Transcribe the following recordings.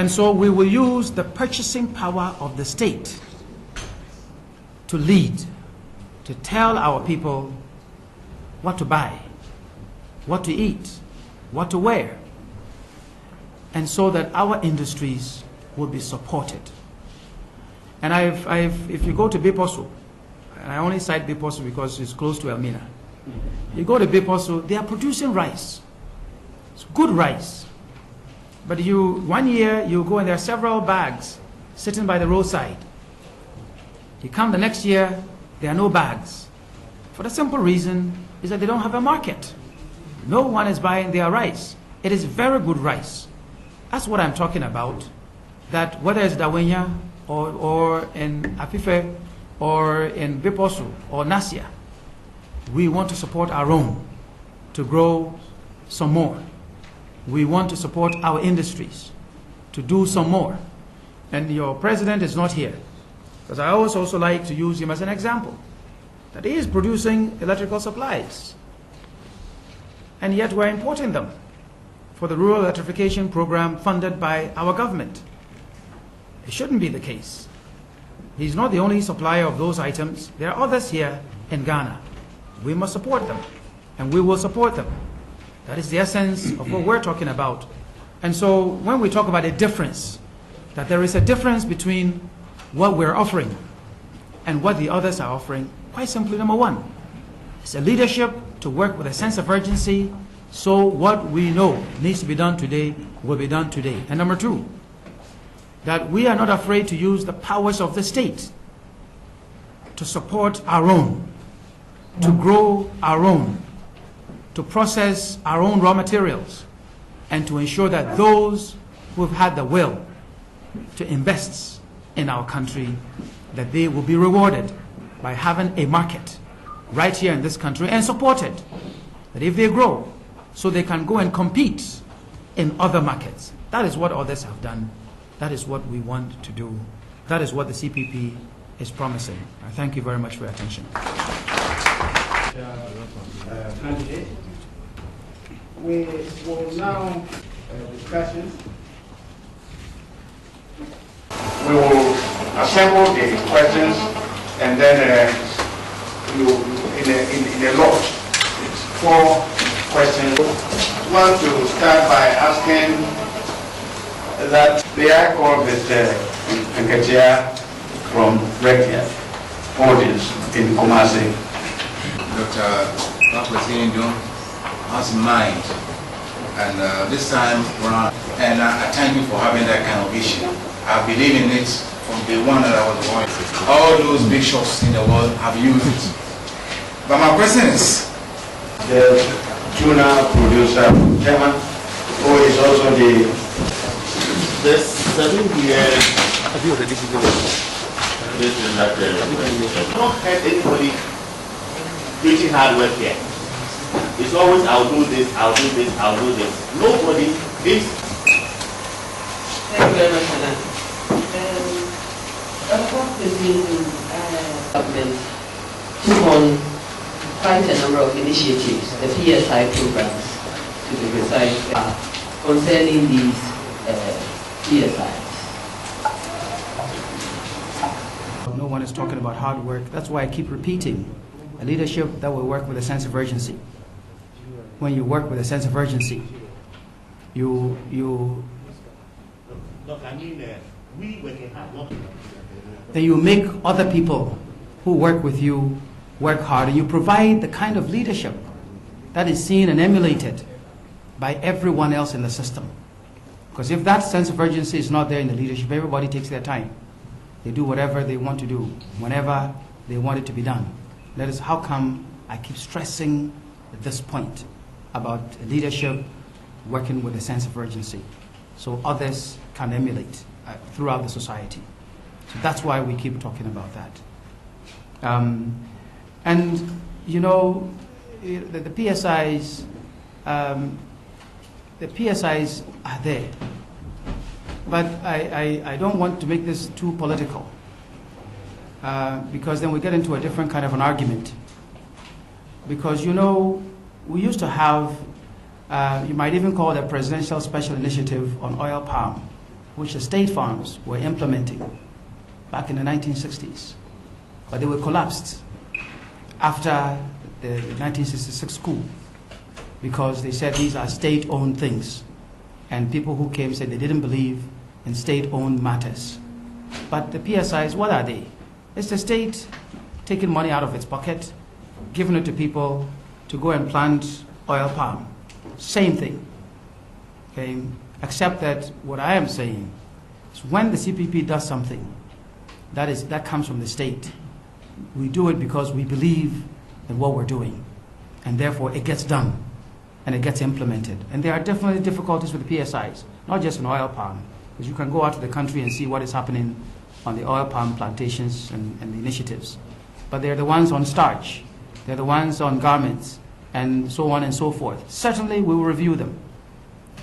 And so we will use the purchasing power of the state to lead, to tell our people what to buy, what to eat, what to wear, and so that our industries will be supported. And if you go to Biposo, and I only cite Biposo because it's close to Elmina, you go to Biposo, they are producing rice. It's good rice. But one year you go and there are several bags sitting by the roadside. You come the next year, there are no bags. For the simple reason is that they don't have a market. No one is buying their rice. It is very good rice. That's what I'm talking about. That whether it's Dawenya or in Apife or in Biposo or Nasia, we want to support our own to grow some more. We want to support our industries to do some more. And your president is not here, because I always also like to use him as an example, that he is producing electrical supplies, and yet we're importing them for the rural electrification program funded by our government. It shouldn't be the case. He's not the only supplier of those items. There are others here in Ghana. We must support them, and we will support them. That is the essence of what we're talking about. And so when we talk about a difference, that there is a difference between what we're offering and what the others are offering, quite simply, number one, it's a leadership to work with a sense of urgency, so what we know needs to be done today will be done today. And number two, that we are not afraid to use the powers of the state to support our own, to grow our own, to process our own raw materials, and to ensure that those who have had the will to invest in our country, that they will be rewarded by having a market right here in this country and supported. That if they grow, so they can go and compete in other markets. That is what others have done. That is what we want to do. That is what the CPP is promising. I thank you very much for your attention. Candidate. We will now discussion. We will assemble the questions and then in a lot. It's 4 questions. I want to start by asking that may I call Mr. Nketia from Rectia Holdings in Kumasi. Dr. Bakwetini has in mind, and this time around, and I thank you for having that kind of vision. I believe in it from the one that I was born. All those big shops in the world have used it. But my question is, the tuna producer, Chairman, who is also the 7 years. Have you already given it? This is not I've not heard anybody preaching hard work here. It's always I'll do this, I'll do this, I'll do this. Nobody thinks. Thank you very much, Alan. The government took on quite a number of initiatives, the PSI programs, to be precise, concerning these PSIs. No one is talking about hard work. That's why I keep repeating, a leadership that will work with a sense of urgency. When you work with a sense of urgency, you Look, I mean, we working hard. then you make other people who work with you work hard, and you provide the kind of leadership that is seen and emulated by everyone else in the system. Because if that sense of urgency is not there in the leadership, everybody takes their time. They do whatever they want to do, whenever they want it to be done. That is how come I keep stressing this point about leadership working with a sense of urgency, so others can emulate throughout the society. So that's why we keep talking about that. And you know, the PSIs are there, but I don't want to make this too political, because then we get into a different kind of an argument. Because you know, we used to have, you might even call it a presidential special initiative on oil palm. which the state farms were implementing back in the 1960s, but they were collapsed after the 1966 coup because they said these are state-owned things, and people who came said they didn't believe in state-owned matters. But the PSIs, what are they? It's the state taking money out of its pocket, giving it to people to go and plant oil palm. Same thing. Okay? Except that what I am saying is when the CPP does something, that comes from the state. We do it because we believe in what we're doing, and therefore it gets done and it gets implemented. And there are definitely difficulties with the PSIs, not just in oil palm, because you can go out to the country and see what is happening on the oil palm plantations and the initiatives. But they're the ones on starch, they're the ones on garments, and so on and so forth. Certainly we will review them.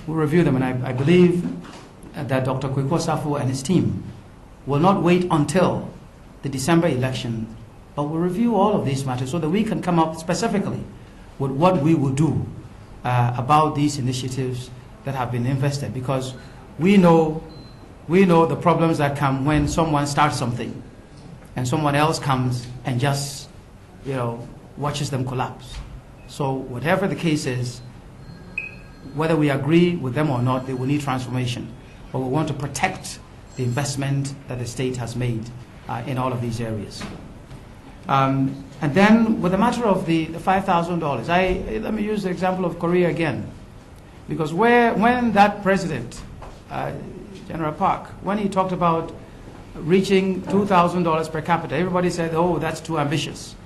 We'll review them, and I believe that Dr. Kweku Osafo and his team will not wait until the December election, but we'll review all of these matters so that we can come up specifically with what we will do about these initiatives that have been invested, because we know the problems that come when someone starts something and someone else comes and just, watches them collapse. So whatever the case is, whether we agree with them or not, they will need transformation. But we want to protect the investment that the state has made in all of these areas. And then with the matter of the $5,000, let me use the example of Korea again. Because when that president, General Park, when he talked about reaching $2,000 per capita, everybody said, oh, that's too ambitious.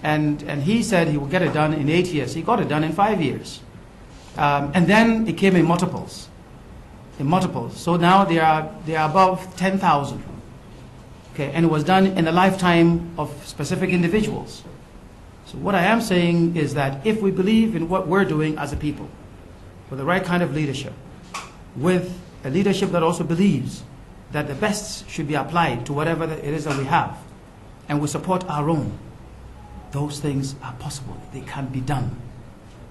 And he said he would get it done in 8 years. He got it done in 5 years. And then it came in multiples. So now they are above 10,000. Okay, and it was done in the lifetime of specific individuals. So what I am saying is that if we believe in what we're doing as a people, with the right kind of leadership, with a leadership that also believes that the best should be applied to whatever it is that we have, and we support our own, those things are possible. They can be done.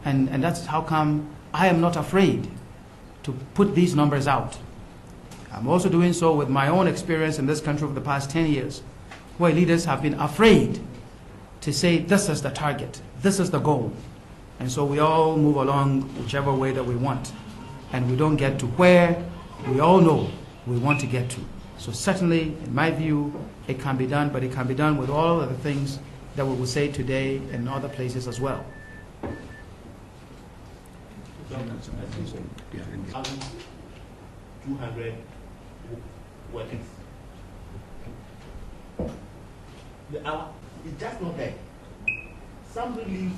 And that's how come I am not afraid to put these numbers out. I'm also doing so with my own experience in this country over the past 10 years, where leaders have been afraid to say, this is the target, this is the goal. And so we all move along whichever way that we want. And we don't get to where we all know we want to get to. So certainly, in my view, it can be done, but it can be done with all of the things that we will say today and other places as well. 200 workers. It's just not there. Somebody leaves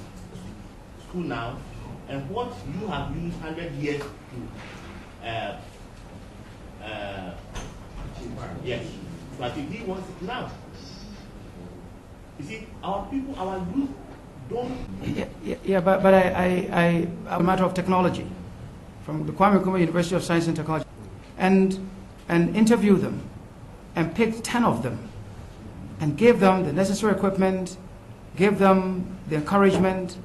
school now, and what you have used 100 years to, yes, but if he wants it now. You see, our people, our youth don't. Yeah, but a matter of technology, from the Kwame Nkrumah University of Science and Technology, and interview them, and pick 10 of them, and give them the necessary equipment, give them the encouragement,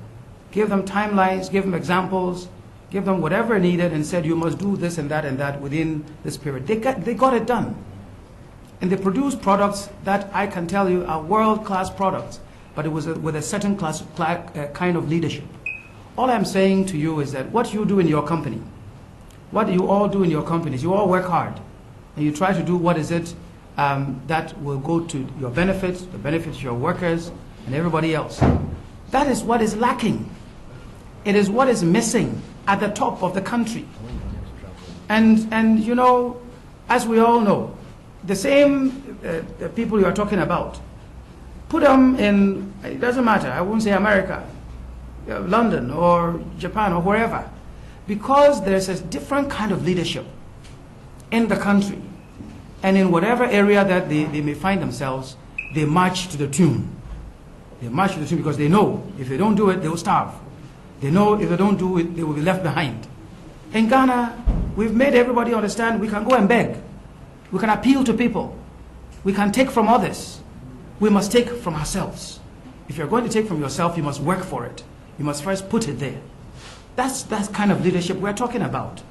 give them timelines, give them examples, give them whatever needed, and said you must do this and that within this period. They got it done. And they produced products that I can tell you are world-class products, but it was with a certain kind of leadership. All I'm saying to you is that what you do in your company, what you all do in your companies, you all work hard, and you try to do what is it that will go to your benefit, the benefit of your workers, and everybody else. That is what is lacking. It is what is missing at the top of the country. And as we all know, the same the people you are talking about, put them in, it doesn't matter, I won't say America, London or Japan or wherever, because there's a different kind of leadership in the country, and in whatever area that they may find themselves, they march to the tune. They march to the tune because they know if they don't do it, they will starve. They know if they don't do it, they will be left behind. In Ghana, we've made everybody understand we can go and beg. We can appeal to people. We can take from others. We must take from ourselves. If you're going to take from yourself, you must work for it. You must first put it there. That's kind of leadership we're talking about.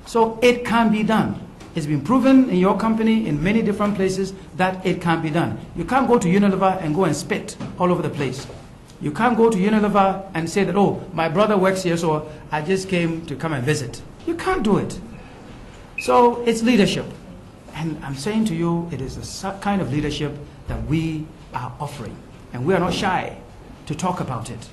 So it can be done. It's been proven in your company, in many different places, that it can be done. You can't go to Unilever and go and spit all over the place. You can't go to Unilever and say that, oh, my brother works here, so I just came to come and visit. You can't do it. So it's leadership. And I'm saying to you, it is the kind of leadership that we are offering. And we are not shy to talk about it.